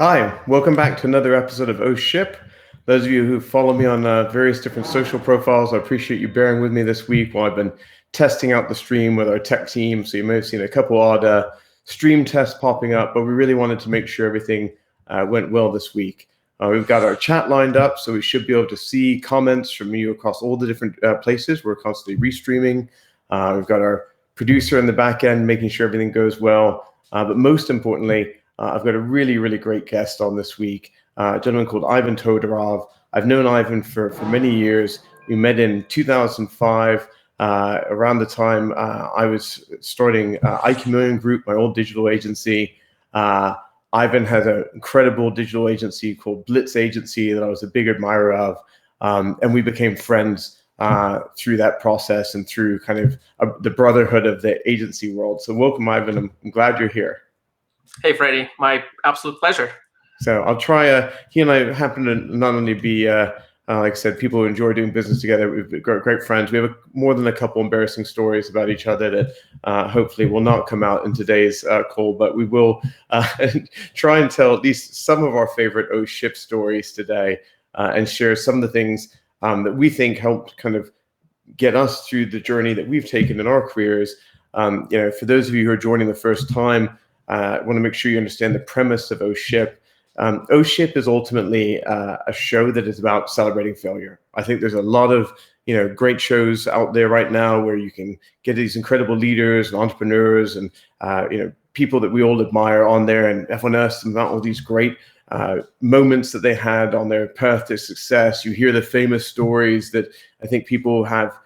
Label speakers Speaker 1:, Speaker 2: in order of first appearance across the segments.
Speaker 1: Hi, welcome back to another episode of Oh Ship. Those of you who follow me on various different social profiles, I appreciate you bearing with me this week while I've been testing out the stream with our tech team. So you may have seen a couple odd stream tests popping up, but we really wanted to make sure everything went well this week. We've got our chat lined up, so we should be able to see comments from you across all the different places. We're constantly restreaming. We've got our producer in the back end making sure everything goes well. But most importantly, I've got a really, really great guest on this week, a gentleman called Ivan Todorov. I've known Ivan for many years. We met in 2005, around the time I was starting iChameleon Group, my old digital agency. Ivan has an incredible digital agency called BLITZ Agency that I was a big admirer of. And we became friends through that process and through kind of the brotherhood of the agency world. So welcome, Ivan. I'm glad you're here.
Speaker 2: Hey, Freddie, my absolute pleasure.
Speaker 1: So I'll try. He and I happen to not only be, like I said, people who enjoy doing business together. We've been great friends. We have more than a couple embarrassing stories about each other that hopefully will not come out in today's call, but we will try and tell at least some of our favorite O Ship stories today and share some of the things that we think helped kind of get us through the journey that we've taken in our careers. For those of you who are joining the first time, I want to make sure you understand the premise of O Ship. O Ship is ultimately a show that is about celebrating failure. I think there's a lot of great shows out there right now where you can get these incredible leaders and entrepreneurs and people that we all admire on there, and everyone asks them about all these great moments that they had on their path to success. You hear the famous stories that I think people have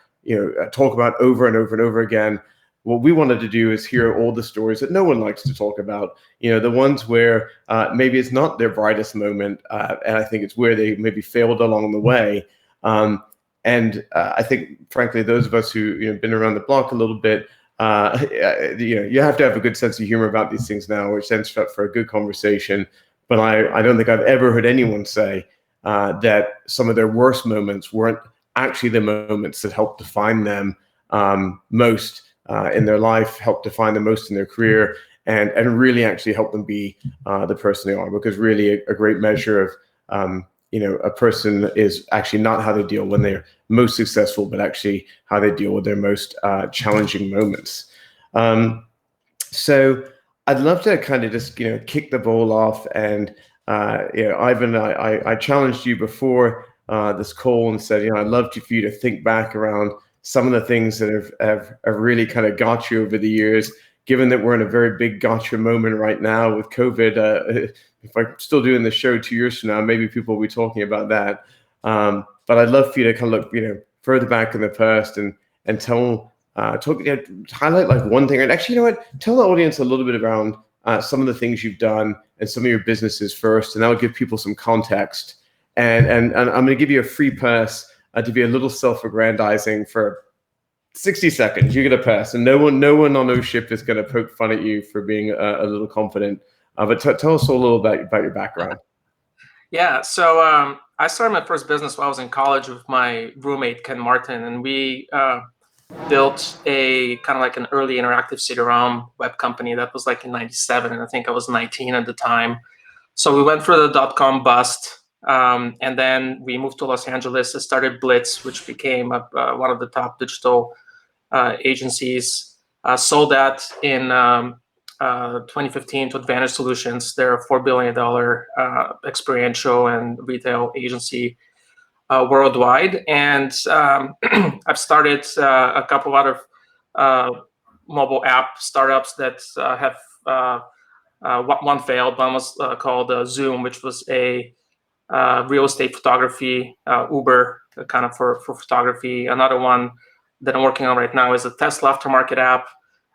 Speaker 1: talk about over and over and over again. What we wanted to do is hear all the stories that no one likes to talk about, the ones where maybe it's not their brightest moment, and I think it's where they maybe failed along the way. I think, frankly, those of us who been around the block a little bit, you have to have a good sense of humor about these things now, which sends up for a good conversation. But I don't think I've ever heard anyone say that some of their worst moments weren't actually the moments that helped define them most in their life, help define them most in their career, and really actually help them be the person they are. Because really a great measure of a person is actually not how they deal when they're most successful, but actually how they deal with their most challenging moments. So I'd love to kind of just kick the ball off, and Ivan, I challenged you before this call and said I'd love for you to think back around some of the things that have really kind of got you over the years, given that we're in a very big gotcha moment right now with COVID. If I'm still doing the show 2 years from now, maybe people will be talking about that. But I'd love for you to kind of look, further back in the past and highlight like one thing. And actually, tell the audience a little bit around some of the things you've done and some of your businesses first, and that would give people some context. And I'm going to give you a free pass to be a little self-aggrandizing for 60 seconds. You get a pass, and no one on O Ship is going to poke fun at you for being a little confident. But tell us a little about your background.
Speaker 2: Yeah, so I started my first business while I was in college with my roommate, Ken Martin, and we built a kind of like an early interactive CD-ROM web company that was like in 97, and I think I was 19 at the time. So we went for the dotcom bust. And then we moved to Los Angeles. I started BLITZ, which became one of the top digital agencies. Sold that in 2015 to Advantage Solutions. They're a $4 billion experiential and retail agency worldwide. And I've started a couple other mobile app startups that have one failed. One was called Zoom, which was a real estate photography, Uber kind of for photography. Another one that I'm working on right now is a Tesla aftermarket app.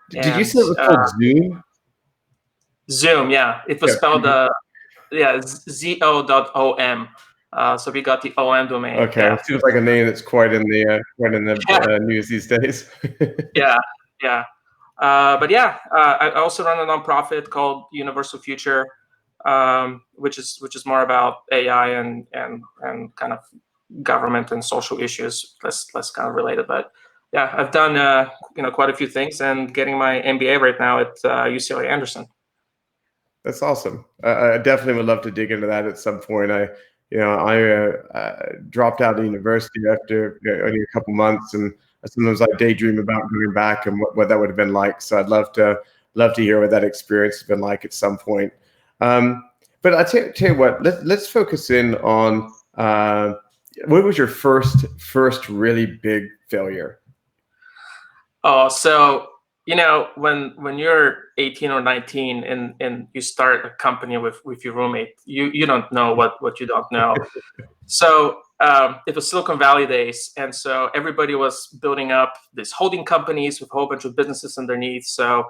Speaker 1: Did you say it was called Zoom?
Speaker 2: Zoom, yeah. It was spelled ZO.OM. So we got the OM domain.
Speaker 1: Okay, yeah. It seems like a name that's quite in the news these days.
Speaker 2: Yeah. But yeah, I also run a nonprofit called Universal Future, which is more about AI and kind of government and social issues, less kind of related. But yeah, I've done quite a few things, and getting my MBA right now at UCLA Anderson.
Speaker 1: That's awesome. I definitely would love to dig into that at some point. I dropped out of university after only a couple months, and sometimes I daydream about going back and what that would have been like. So I'd love to hear what that experience has been like at some point. But tell you what, let's focus in on what was your first really big failure?
Speaker 2: Oh, so when you're 18 or 19 and you start a company with your roommate, you don't know what you don't know. So it was Silicon Valley days, and so everybody was building up these holding companies with a whole bunch of businesses underneath. So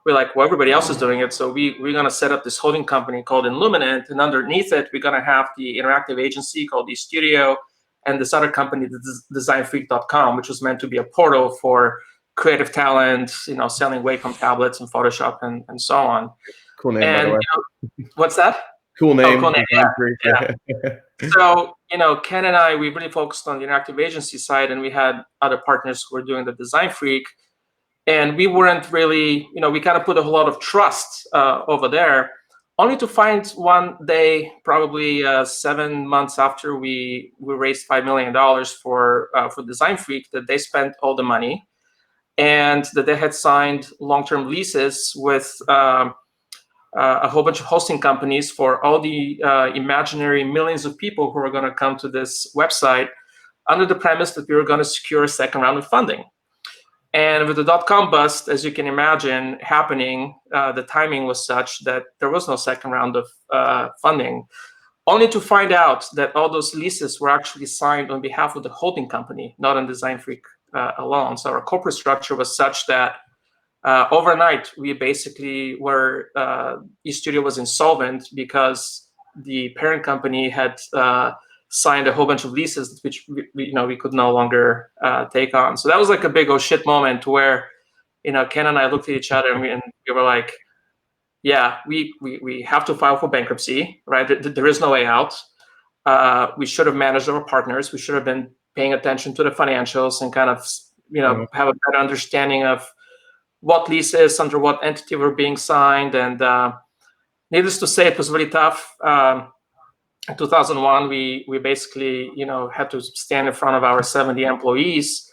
Speaker 2: we're like, well, everybody else is doing it, so we're gonna set up this holding company called Illuminant, and underneath it, we're gonna have the interactive agency called the Studio, and this other company, the dotcom, which was meant to be a portal for creative talent, selling Wacom tablets and Photoshop and so on.
Speaker 1: Cool name, by the
Speaker 2: And
Speaker 1: way.
Speaker 2: what's that?
Speaker 1: Cool
Speaker 2: Oh,
Speaker 1: name.
Speaker 2: cool name. Yeah. So, Ken and I, we really focused on the interactive agency side, and we had other partners who were doing the design freak. And we weren't really, we kind of put a whole lot of trust over there, only to find one day, probably 7 months after we raised $5 million for Design Freak, that they spent all the money and that they had signed long-term leases with a whole bunch of hosting companies for all the imaginary millions of people who are going to come to this website under the premise that we were going to secure a second round of funding. And with the dot-com bust, as you can imagine, happening, the timing was such that there was no second round of funding, only to find out that all those leases were actually signed on behalf of the holding company, not on Design Freak alone. So our corporate structure was such that overnight, we basically were, eStudio was insolvent because the parent company had signed a whole bunch of leases, which we could no longer take on. So that was like a big oh shit moment where, Ken and I looked at each other and we were like, yeah, we have to file for bankruptcy, right? There is no way out. We should have managed our partners. We should have been paying attention to the financials and kind of, have a better understanding of what leases under what entity were being signed. And needless to say, it was really tough. In 2001, we basically, had to stand in front of our 70 employees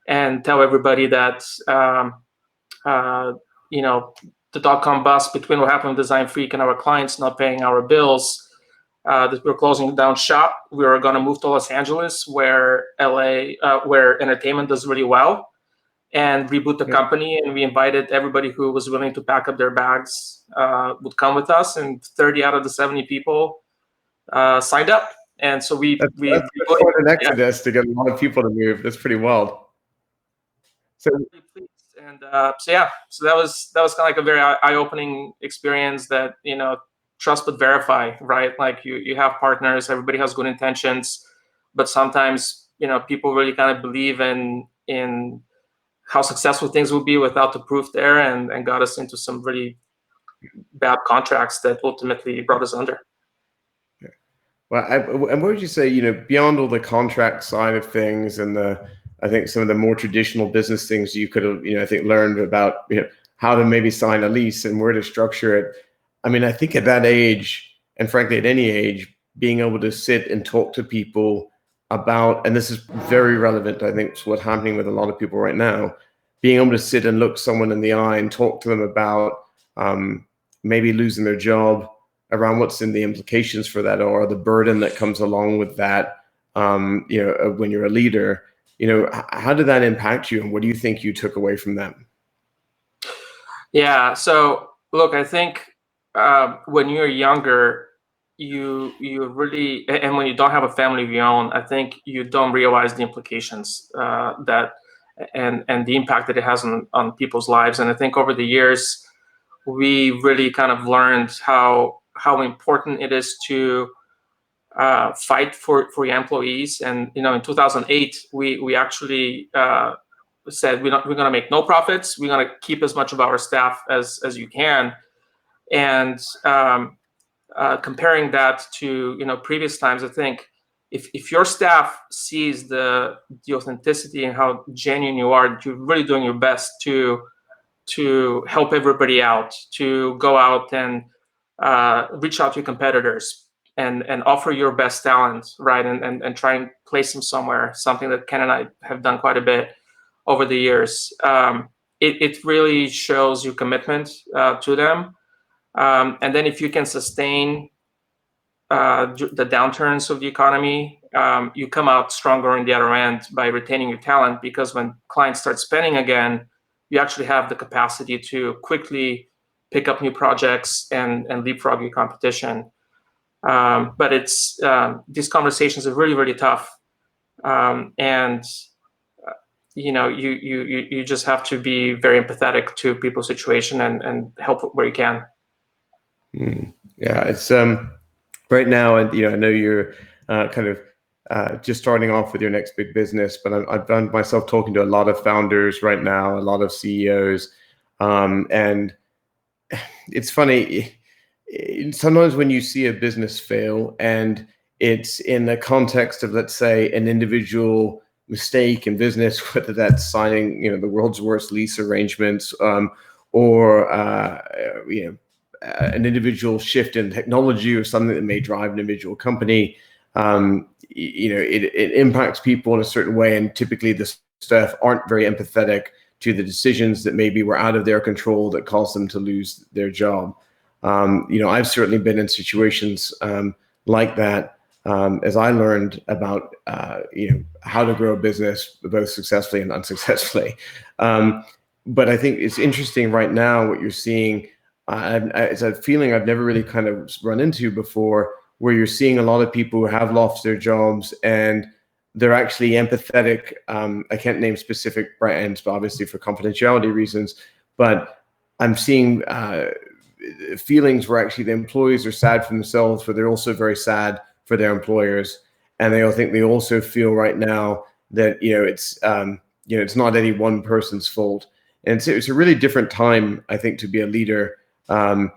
Speaker 2: and tell everybody that, the dot-com bust between what happened with Design Freak and our clients not paying our bills, that we're closing down shop. We were going to move to Los Angeles, where where entertainment does really well, and reboot the company. And we invited everybody who was willing to pack up their bags would come with us. And 30 out of the 70 people signed up. And so
Speaker 1: That's quite an exodus to get a lot of people to move. That's pretty wild. So,
Speaker 2: and so that was kind of like a very eye-opening experience that, trust but verify, right? Like you have partners, everybody has good intentions, but sometimes, people really kind of believe in how successful things will be without the proof there, and got us into some really bad contracts that ultimately brought us under.
Speaker 1: Well, and what would you say, beyond all the contract side of things and I think some of the more traditional business things you could have, I think learned about, how to maybe sign a lease and where to structure it. I mean, I think at that age, and frankly, at any age, being able to sit and talk to people about, and this is very relevant, I think, to what's happening with a lot of people right now, being able to sit and look someone in the eye and talk to them about maybe losing their job, around what's in the implications for that, or the burden that comes along with that, when you're a leader. How did that impact you, and what do you think you took away from them?
Speaker 2: Yeah. So look, I think when you're younger, you really, and when you don't have a family of your own, I think you don't realize the implications that and the impact that it has on people's lives. And I think over the years, we really kind of learned how important it is to fight for your employees. And in 2008, we actually said we're going to make no profits. We're going to keep as much of our staff as you can. And comparing that to previous times, I think if your staff sees the authenticity and how genuine you are, you're really doing your best to help everybody out, to go out and reach out to your competitors and offer your best talent, right? And try and place them somewhere, something that Ken and I have done quite a bit over the years. It really shows your commitment to them. And then if you can sustain the downturns of the economy, you come out stronger on the other end by retaining your talent, because when clients start spending again, you actually have the capacity to quickly pick up new projects and leapfrog your competition. But it's these conversations are really, really tough. And you just have to be very empathetic to people's situation and help where you can.
Speaker 1: Yeah, it's right now, and I know you're kind of just starting off with your next big business, but I've found myself talking to a lot of founders right now, a lot of CEOs, and it's funny. Sometimes when you see a business fail and it's in the context of, let's say, an individual mistake in business, whether that's signing, the world's worst lease arrangements, or an individual shift in technology or something that may drive an individual company, it impacts people in a certain way, and typically the staff aren't very empathetic to the decisions that maybe were out of their control that caused them to lose their job. I've certainly been in situations like that as I learned about how to grow a business both successfully and unsuccessfully. But I think it's interesting right now what you're seeing. It's a feeling I've never really kind of run into before, where you're seeing a lot of people who have lost their jobs and they're actually empathetic. I can't name specific brands, but obviously for confidentiality reasons, but I'm seeing feelings where actually the employees are sad for themselves, but they're also very sad for their employers. And they all think they also feel right now that, it's not any one person's fault. And so it's a really different time, I think, to be a leader, and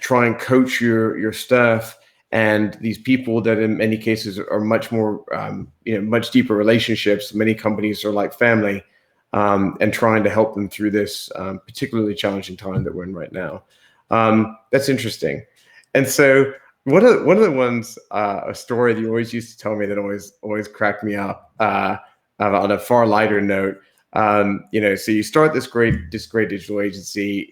Speaker 1: try and coach your staff and these people that in many cases are much more, much deeper relationships. Many companies are like family, and trying to help them through this particularly challenging time that we're in right now. That's interesting. And so one of the ones, a story that you always used to tell me that always cracked me up, on a far lighter note. So you start this great digital agency.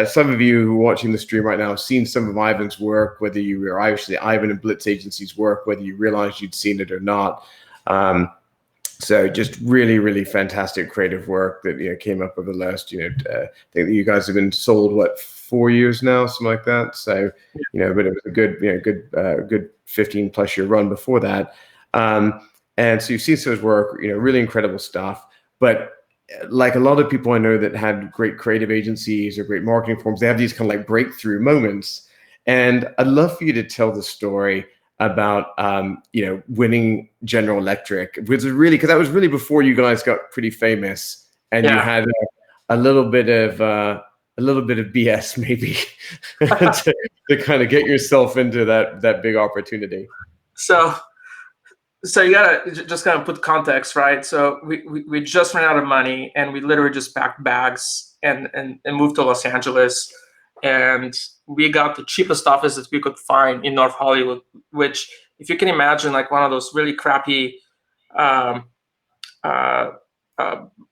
Speaker 1: Some of you who are watching the stream right now have seen some of Ivan's work, whether you were actually Ivan and BLITZ Agency's work, whether you realized you'd seen it or not. So just really, really fantastic creative work that came up over the last, I think that you guys have been sold 4 years now, something like that. So but it was a good 15+ year run before that. And so you've seen some of his work, really incredible stuff. But like a lot of people I know that had great creative agencies or great marketing firms, they have these kind of like breakthrough moments. And I'd love for you to tell the story about winning General Electric, because that was really before you guys got pretty famous, and you had a little bit of BS maybe to kind of get yourself into that big opportunity.
Speaker 2: So you gotta just kind of put context, right? So we just ran out of money, and we literally just packed bags and moved to Los Angeles, and we got the cheapest office that we could find in North Hollywood, which, if you can imagine, like one of those really crappy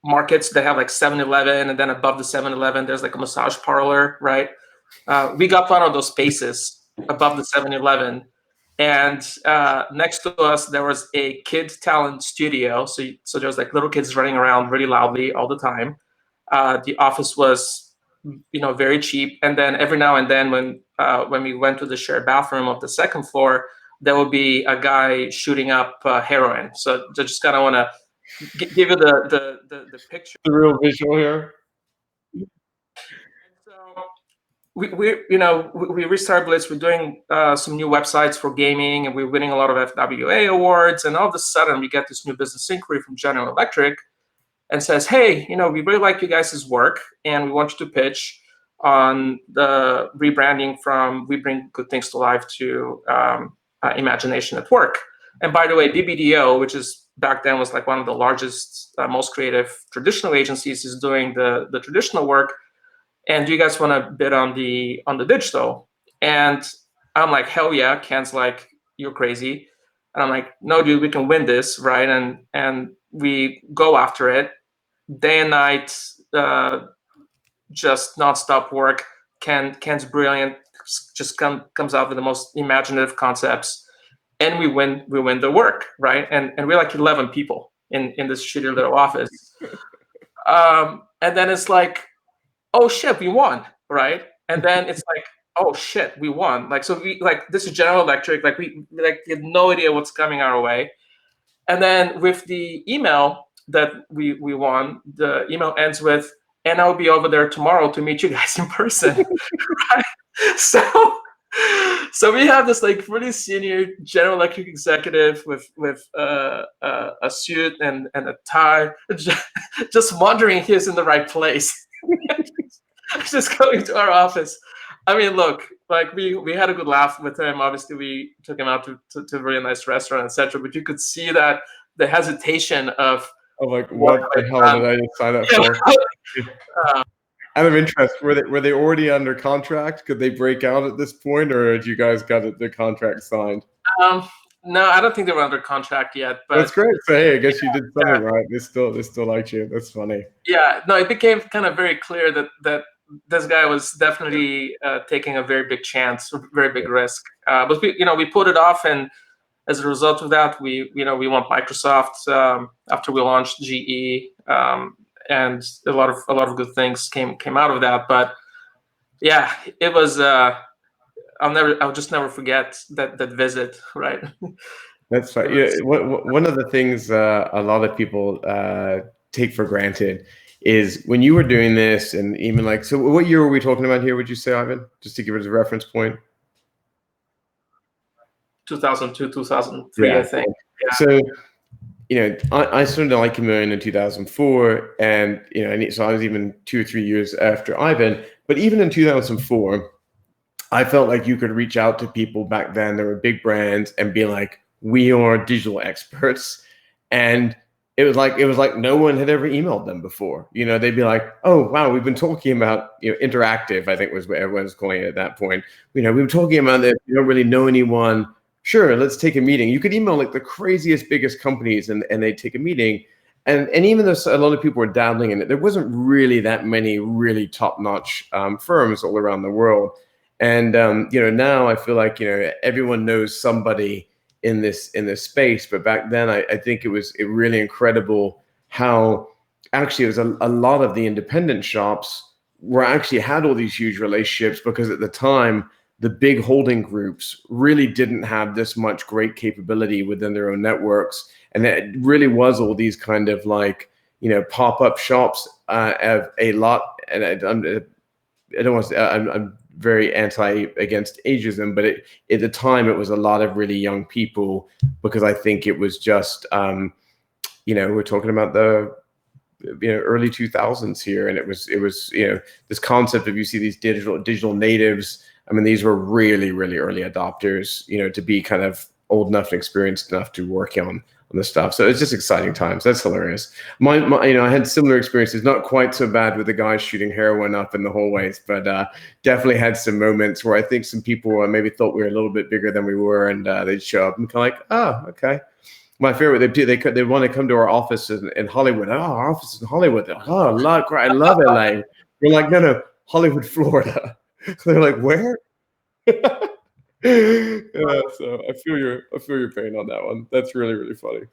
Speaker 2: markets that have like 7-Eleven, and then above the 7-Eleven there's like a massage parlor, right? We got one of those spaces above the 7-Eleven. And next to us, there was a kid talent studio. So there was like little kids running around really loudly all the time. The office was, very cheap. And then every now and then, when we went to the shared bathroom of the second floor, there would be a guy shooting up heroin. So I just kind of want to give you the picture,
Speaker 1: the real visual here.
Speaker 2: So we restarted BLITZ. We're doing some new websites for gaming, and we're winning a lot of FWA awards. And all of a sudden, we get this new business inquiry from General Electric, and says, "Hey, we really like you guys' work, and we want you to pitch on the rebranding from We Bring Good Things to Life to Imagination at Work." And by the way, BBDO, which is back then was like one of the largest, most creative traditional agencies, is doing the traditional work. and do you guys want to bid on the digital? And I'm like, hell yeah. Ken's like, you're crazy. And I'm like, no, dude, we can win this, right? And we go after it, day and night, just nonstop work. Ken's brilliant, just comes out with the most imaginative concepts, and we win the work, right? And we're like 11 people in this shitty little office. And then it's like, oh shit, we won, right? And then it's like, oh shit, we won. Like, so we like, this is General Electric, like we like had no idea what's coming our way. And then with the email that we won, the email ends with, and I'll be over there tomorrow to meet you guys in person. Right? So we have this like really senior General Electric executive with a suit and a tie, just wondering he's in the right place. Just going to our office. I mean, look, like we had a good laugh with him. Obviously, we took him out to a really nice restaurant, etc. But you could see that the hesitation of
Speaker 1: like, what the hell did I just sign up for? Out of interest, were they already under contract? Could they break out at this point, or had you guys got the contract signed?
Speaker 2: No, I don't think they were under contract yet. But
Speaker 1: that's great. So hey, I guess you did something right. They still liked you. That's funny.
Speaker 2: Yeah, no, it became kind of very clear that this guy was definitely taking a very big chance, a very big risk. But we put it off, and as a result of that, we won Microsoft after we launched GE, and a lot of good things came out of that. But yeah, it was. I'll just never forget that visit. Right.
Speaker 1: That's fine. Yeah, one of the things a lot of people take for granted is when you were doing this, and even like, so what year were we talking about here, would you say, Ivan? Just to give it a reference point.
Speaker 2: 2002, 2003, yeah. I think. Yeah.
Speaker 1: So, I started like Chameleon in 2004, and so I was even 2 or 3 years after Ivan. But even in 2004, I felt like you could reach out to people back then. There were big brands and be like, we are digital experts, and it was like no one had ever emailed them before. They'd be like, oh wow, we've been talking about interactive, I think was what everyone was calling it at that point. We've been talking about this. We don't really know anyone. Sure, let's take a meeting. You could email like the craziest, biggest companies, and they'd take a meeting. And even though a lot of people were dabbling in it, there wasn't really that many really top-notch firms all around the world. And now I feel like everyone knows somebody in this space. But back then, I think it was really incredible how actually it was a lot of the independent shops were actually had all these huge relationships, because at the time the big holding groups really didn't have this much great capability within their own networks, and it really was all these kind of like pop-up shops of a lot. And I don't want to say, I'm very against ageism, but at the time it was a lot of really young people, because I think it was just we're talking about the early 2000s here, and it was this concept of, you see these digital natives. I mean, these were really, really early adopters, to be kind of old enough and experienced enough to work on this stuff. So it's just exciting times. That's hilarious. My I had similar experiences, not quite so bad with the guys shooting heroin up in the hallways, but definitely had some moments where I think some people maybe thought we were a little bit bigger than we were, and they'd show up and kind of like, oh, okay. My favorite, they want to come to our office in Hollywood. Oh, our office is in Hollywood. Oh, I love LA. We're like, no, Hollywood, Florida. They're like, where? Yeah, so I feel your pain on that one. That's really, really funny.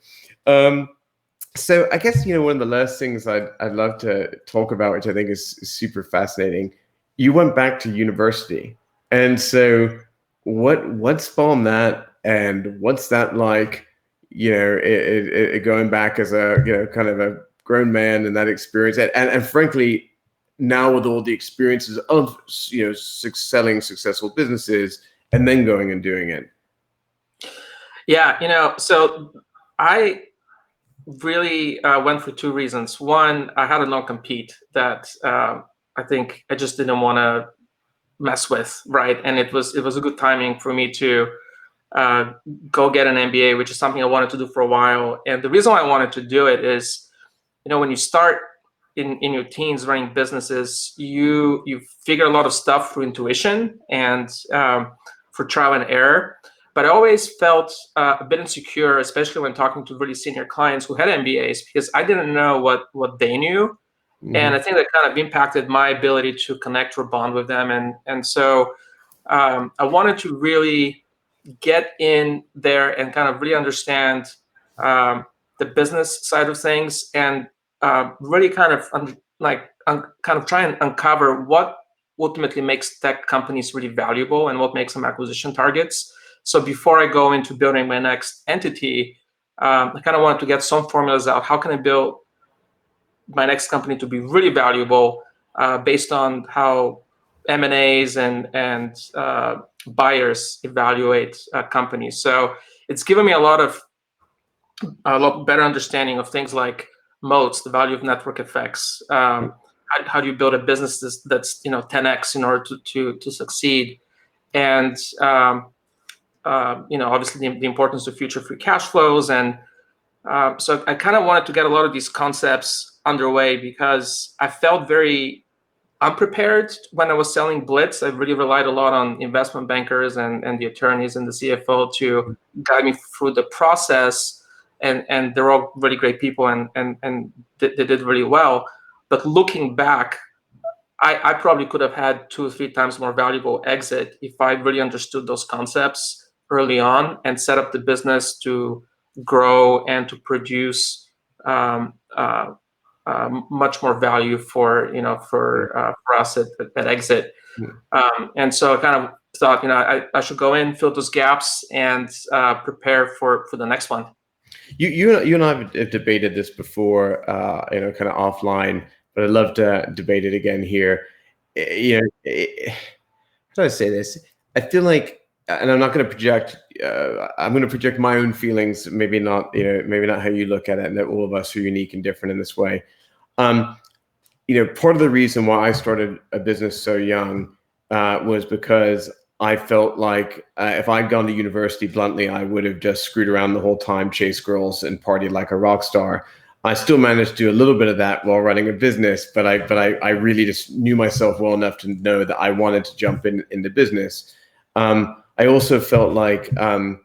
Speaker 1: So I guess one of the last things I'd love to talk about, which I think is super fascinating. You went back to university, and so what spawned that, and what's that like? Going back as a kind of a grown man, and that experience, and frankly, now with all the experiences of selling successful businesses, and then going and doing it.
Speaker 2: Yeah, so I really went for 2 reasons. One, I had a non-compete that I think I just didn't want to mess with, right? And it was a good timing for me to go get an MBA, which is something I wanted to do for a while. And the reason why I wanted to do it is, when you start in your teens running businesses, you figure a lot of stuff through intuition and for trial and error. But I always felt a bit insecure, especially when talking to really senior clients who had MBAs, because I didn't know what they knew. And I think that kind of impacted my ability to connect or bond with them. And so I wanted to really get in there and kind of really understand the business side of things, and really kind of kind of try and uncover what ultimately makes tech companies really valuable and what makes them acquisition targets. So before I go into building my next entity, I kind of wanted to get some formulas out. How can I build my next company to be really valuable based on how M&As and buyers evaluate companies? So it's given me a lot better understanding of things like moats, the value of network effects. How do you build a business that's 10x in order to succeed? And obviously the importance of future free cash flows. And so I kind of wanted to get a lot of these concepts underway because I felt very unprepared when I was selling BLITZ. I really relied a lot on investment bankers and the attorneys and the CFO to guide me through the process. And they're all really great people and they did really well. But looking back, I probably could have had 2 or 3 times more valuable exit if I really understood those concepts early on and set up the business to grow and to produce much more value for us at exit. And so I kind of thought I should go in, fill those gaps, and prepare for the next one.
Speaker 1: You and I have debated this before, kind of offline, but I'd love to debate it again here. How do I say this? I feel like, and I'm not going to project. I'm going to project my own feelings. Maybe not. Maybe not how you look at it. And that all of us are unique and different in this way. Part of the reason why I started a business so young was because I felt like if I'd gone to university, bluntly, I would have just screwed around the whole time, chased girls, and partied like a rock star. I still managed to do a little bit of that while running a business, but I really just knew myself well enough to know that I wanted to jump into business. I also felt like, a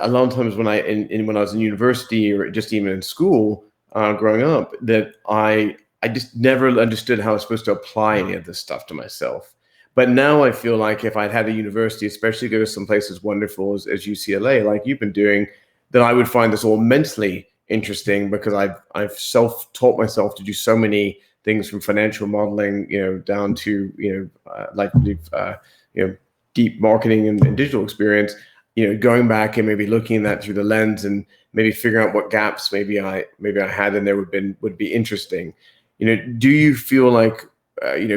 Speaker 1: lot of times when when I was in university or just even in school, growing up, that I just never understood how I was supposed to apply any of this stuff to myself. But now I feel like if I'd had a university, especially go to some places wonderful as UCLA, like you've been doing, then I would find this all mentally interesting because I've self-taught myself to do so many things from financial modeling, down to deep marketing and digital experience. Going back and maybe looking at that through the lens and maybe figuring out what gaps maybe I had in there would be interesting. Do you feel like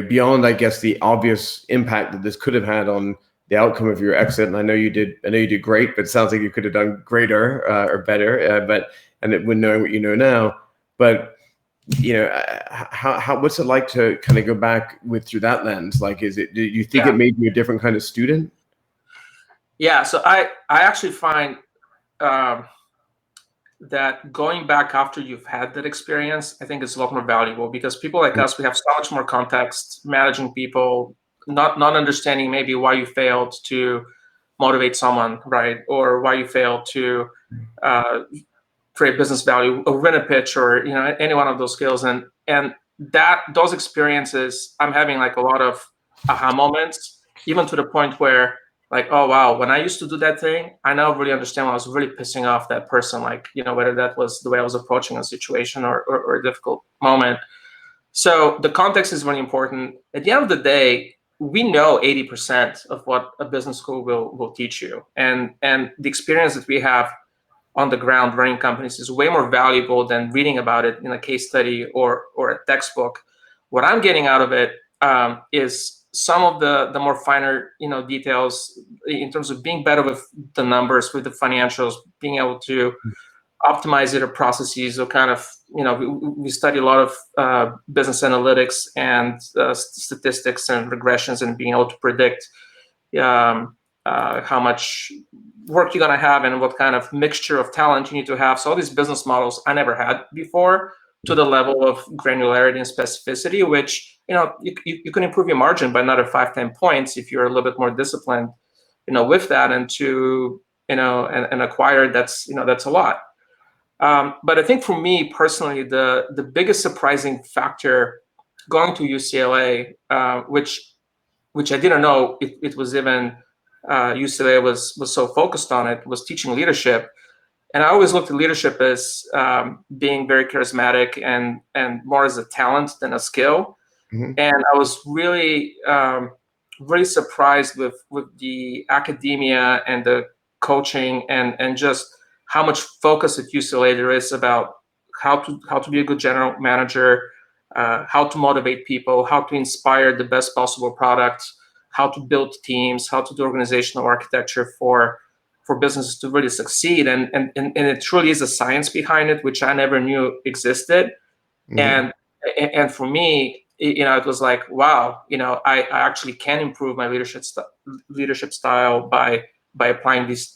Speaker 1: beyond, I guess, the obvious impact that this could have had on the outcome of your exit, and I know you did great, but it sounds like you could have done greater or better, with knowing what you know now. But what's it like to kind of go back through that lens? Like, do you think it made you a different kind of student?
Speaker 2: Yeah, so I actually find that going back after you've had that experience, I think is a lot more valuable because people like us, we have so much more context managing people, not understanding maybe why you failed to motivate someone, right? Or why you failed to create business value or win a pitch or any one of those skills. And those experiences, I'm having like a lot of aha moments, even to the point where like, oh, wow, when I used to do that thing, I now really understand when I was really pissing off that person, like, whether that was the way I was approaching a situation or a difficult moment. So the context is really important. At the end of the day, we know 80% of what a business school will teach you. And the experience that we have on the ground running companies is way more valuable than reading about it in a case study or a textbook. What I'm getting out of it is some of the more finer details in terms of being better with the numbers, with the financials, being able to optimize your processes. So kind of we study a lot of business analytics and statistics and regressions and being able to predict how much work you're going to have and what kind of mixture of talent you need to have. So all these business models I never had before, to the level of granularity and specificity, which, you can improve your margin by another 5-10 points if you're a little bit more disciplined, with that, and to, and acquire, that's a lot. But I think for me personally, the biggest surprising factor going to UCLA, which I didn't know it was even, UCLA was so focused on it, was teaching leadership. And I always looked at leadership as being very charismatic and more as a talent than a skill.
Speaker 1: Mm-hmm.
Speaker 2: And I was really, really surprised with the academia and the coaching and just how much focus at UCLA there is about how to be a good general manager, how to motivate people, how to inspire the best possible product, how to build teams, how to do organizational architecture for businesses to really succeed. And it truly is a science behind it, which I never knew existed.
Speaker 1: Mm-hmm.
Speaker 2: And for me, it was like, wow, I actually can improve my leadership style by applying these,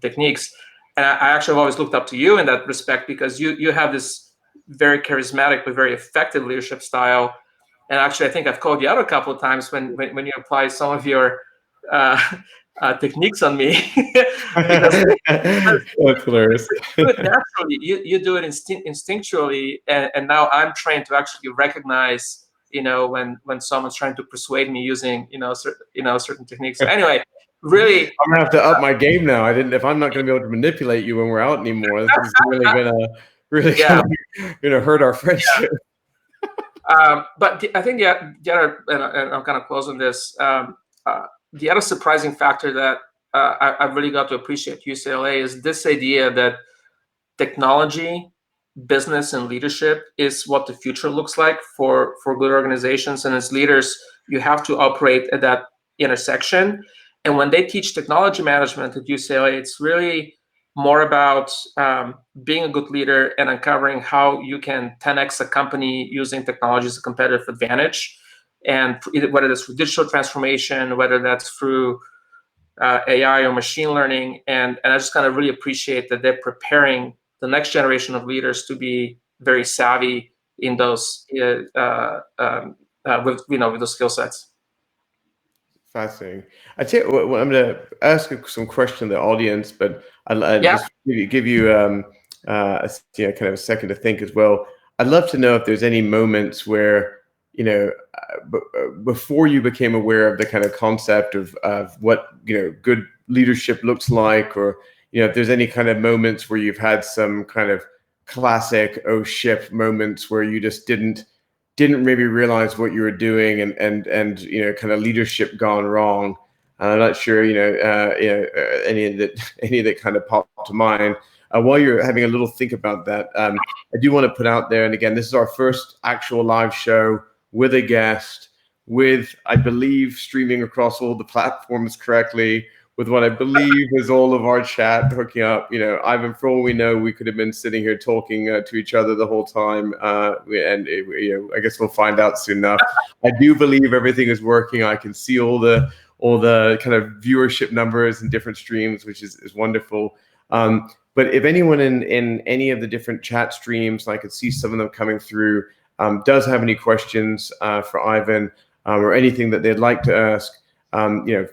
Speaker 2: techniques. And I actually have always looked up to you in that respect, because you have this very charismatic but very effective leadership style. And actually, I think I've called you out a couple of times when you apply some of your techniques on me. because
Speaker 1: That's hilarious.
Speaker 2: you do it naturally, you do it instinctually, and now I'm trained to actually recognize, when someone's trying to persuade me using, certain techniques. So anyway, really,
Speaker 1: I'm gonna have to up my game now. If I'm not gonna be able to manipulate you when we're out anymore, this is really gonna hurt our friendship.
Speaker 2: But I think the other, and I'm kind of closing this. The other surprising factor that I really got to appreciate UCLA is this idea that technology, business, and leadership is what the future looks like for good organizations. And as leaders, you have to operate at that intersection. And when they teach technology management at UCLA, it's really more about being a good leader and uncovering how you can 10x a company using technology as a competitive advantage. And whether that's through digital transformation, whether that's through AI or machine learning. And I just kind of really appreciate that they're preparing the next generation of leaders to be very savvy in those with those skill sets.
Speaker 1: Fascinating. I tell you what, I'm going to ask some question to the audience, but I'll just give you kind of a second to think as well. I'd love to know if there's any moments where, before you became aware of the kind of concept of what, good leadership looks like, or, if there's any kind of moments where you've had some kind of classic oh shit moments where you just didn't maybe realize what you were doing, and kind of leadership gone wrong. I'm not sure any that kind of popped to mind. While you're having a little think about that, I do want to put out there, and again, this is our first actual live show with a guest, with, I believe, streaming across all the platforms correctly, with what I believe is all of our chat hooking up. Ivan, for all we know, we could have been sitting here talking to each other the whole time, and I guess we'll find out soon enough. I do believe everything is working. I can see all the kind of viewership numbers and different streams, which is wonderful. But if anyone in any of the different chat streams, I could see some of them coming through, does have any questions for Ivan, or anything that they'd like to ask,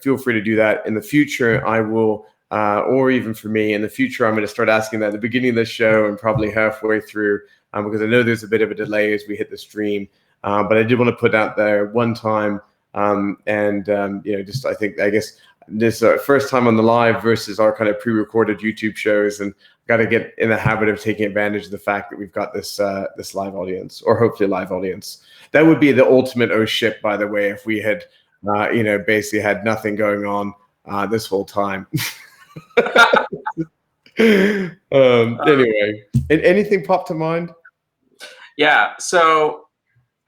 Speaker 1: feel free to do that. In the future, I will, or even for me, in the future, I'm going to start asking that at the beginning of the show and probably halfway through, because I know there's a bit of a delay as we hit the stream. But I did want to put out there one time, I guess this first time on the live versus our kind of pre-recorded YouTube shows, and got to get in the habit of taking advantage of the fact that we've got this live audience, or hopefully live audience. That would be the ultimate oh shit, by the way, if we had basically had nothing going on this whole time. Anyway, anything pop to mind?
Speaker 2: Yeah. So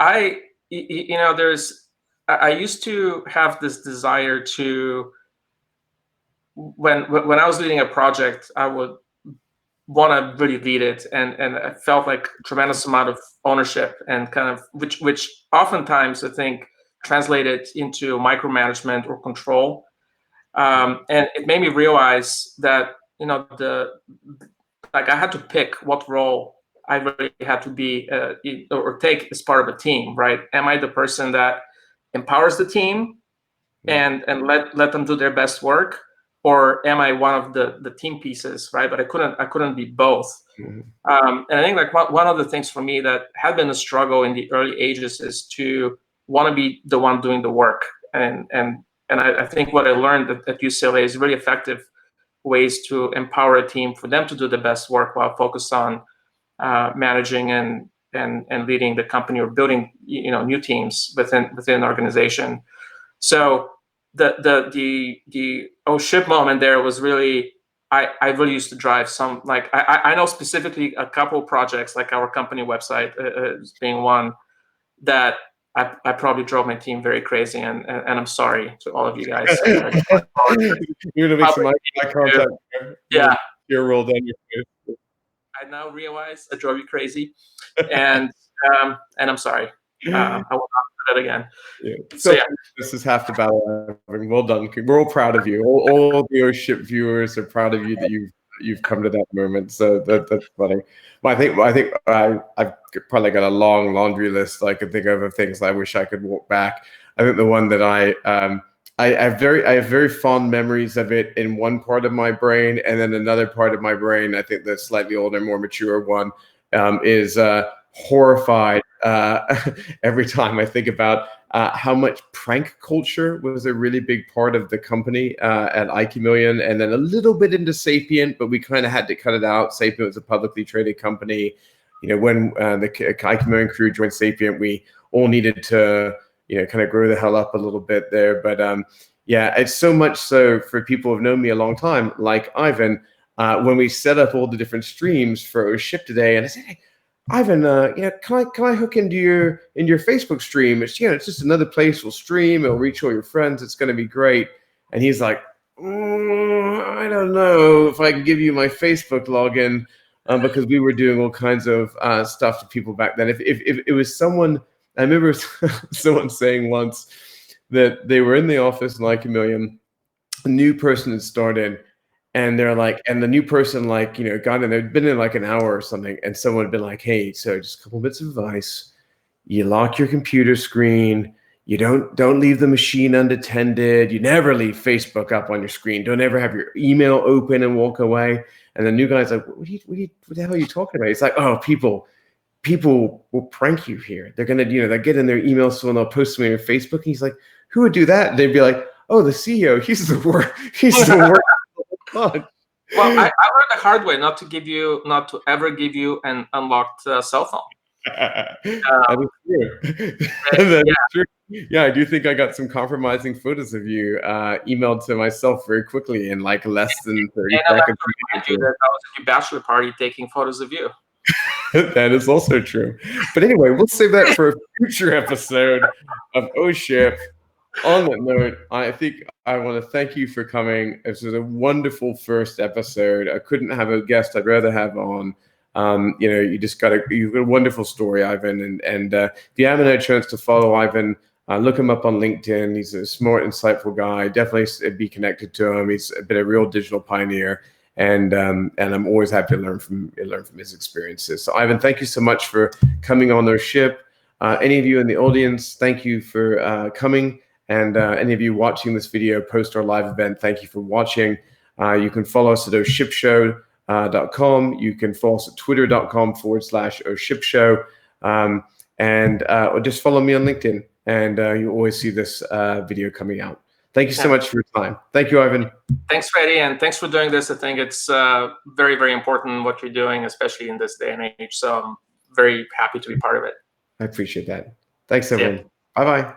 Speaker 2: I used to have this desire to, when I was leading a project, I would want to really lead it, and I felt like a tremendous amount of ownership, and kind of which oftentimes I think translated into micromanagement or control, and it made me realize that I had to pick what role I really had to be or take as part of a team, right? Am I the person that empowers the team and let them do their best work, or am I one of the team pieces, right? But I couldn't be both. And I think like one of the things for me that had been a struggle in the early ages is to want to be the one doing the work. And I think what I learned at UCLA is really effective ways to empower a team for them to do the best work while focused on managing and leading the company or building new teams within an organization. So the oh shit moment there was really I really used to drive some, like I know specifically a couple projects, like our company website being one that I probably drove my team very crazy, and I'm sorry to all of you guys.
Speaker 1: You're gonna make some eye contact.
Speaker 2: Yeah,
Speaker 1: your roll down your face.
Speaker 2: I now realize I drove you crazy, and I'm sorry. I will not do that again.
Speaker 1: Yeah.
Speaker 2: So yeah.
Speaker 1: This is half the battle. Well done. We're all proud of you. All the O-Ship viewers are proud of you that you've come to that moment. So that's funny. But I think I've probably got a long laundry list I could think of things I wish I could walk back. I think the one that I have very fond memories of it in one part of my brain, and then another part of my brain, I think the slightly older, more mature one, is horrified every time I think about how much prank culture was a really big part of the company at IQ and then a little bit into Sapient, but we kind of had to cut it out. Sapient was a publicly traded company. When the IQ crew joined Sapient, we all needed to kind of grow the hell up a little bit there. But yeah, it's so much so for people who've known me a long time, like Ivan, when we set up all the different streams for O-Ship today, and I said, hey, Ivan, can I hook into your Facebook stream? It's it's just another place we'll stream. It'll reach all your friends. It's going to be great. And he's like, I don't know if I can give you my Facebook login because we were doing all kinds of stuff to people back then. If it was someone, I remember someone saying once that they were in the office like a million, a new person had started. And they're like, and the new person, like, got in, they'd been in like an hour or something. And someone had been like, hey, so just a couple bits of advice. You lock your computer screen. You don't leave the machine unattended. You never leave Facebook up on your screen. Don't ever have your email open and walk away. And the new guy's like, what the hell are you talking about? It's like, oh, people will prank you here. They're going to, they'll get in their email so they'll post something on Facebook. And he's like, who would do that? And they'd be like, oh, the CEO, he's the worst.
Speaker 2: Well, I learned the hard way not to ever give you an unlocked cell phone.
Speaker 1: That is true. That is true. Yeah, I do think I got some compromising photos of you emailed to myself very quickly in like less than 30 seconds.
Speaker 2: I was at your bachelor party taking photos of you.
Speaker 1: That is also true. But anyway, we'll save that for a future episode of O-Ship. On that note, I think I want to thank you for coming. This was a wonderful first episode. I couldn't have a guest I'd rather have on. You've got a wonderful story, Ivan. And if you haven't had a chance to follow Ivan, look him up on LinkedIn. He's a smart, insightful guy. Definitely be connected to him. He's been a real digital pioneer, and I'm always happy to learn from his experiences. So, Ivan, thank you so much for coming on O-Ship. Any of you in the audience, thank you for coming. And any of you watching this video post our live event, thank you for watching. You can follow us at oshipshow.com. You can follow us at twitter.com/oshipshow. Or just follow me on LinkedIn, and you always see this video coming out. Thank you so much for your time. Thank you, Ivan.
Speaker 2: Thanks, Freddie, and thanks for doing this. I think it's very, very important what you're doing, especially in this day and age. So I'm very happy to be part of it.
Speaker 1: I appreciate that. Thanks, everyone. Bye-bye.